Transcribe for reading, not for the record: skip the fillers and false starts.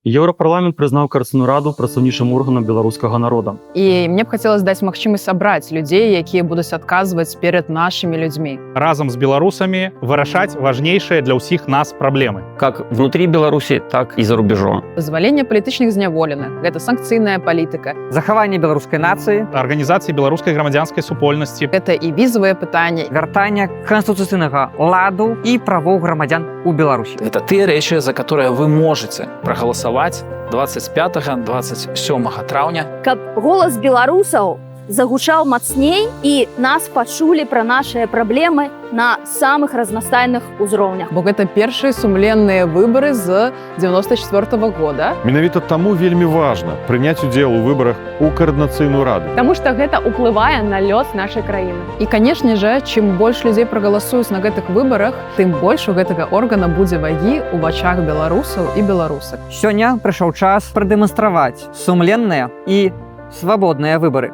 Еўрапарламент прызнаў Карцыну раду прадстаўнічым органам беларускага народа. І мне б хацелася даць магчымасць сабраць людзей, якія будуць адказваць перад нашымі людзьмі. Разам з беларусамі вырашаць важнейшыя для ўсіх нас праблемы. Как внутри Беларуси, так и за рубежом. Вызваленне палітычных зняволеных, гэта санкцыйная палітыка. Захаванне беларускай нацыі, Арганізацыі беларускай грамадзянскай супольнасці. Гэта і візавыя пытанні. вяртанне канстытуцыйнага ладу і правоў грамадзян у Беларусі. Это те речи, за которые вы можете проголосовать 25-27 траўня. Каб голас беларусаў загучаў мацней і нас пачулі пра нашыя праблемы на самых разнастайных узроўнях. Бо гэта першыя сумленныя выбары з 94-го года. Менавіта таму вельмі важна прыняць удзел у выбарах у каардынацыйную раду. Таму што гэта ўплывае на лёс нашай краіны. І, канешне же, чым больш людзей прагаласуюць на гэтых выбарах, тым больш у гэтага органа будзе вагі ў вачах беларусаў і беларусак. Сёння прыйшоў час прадэманстраваць сумленныя і свабодныя выбары.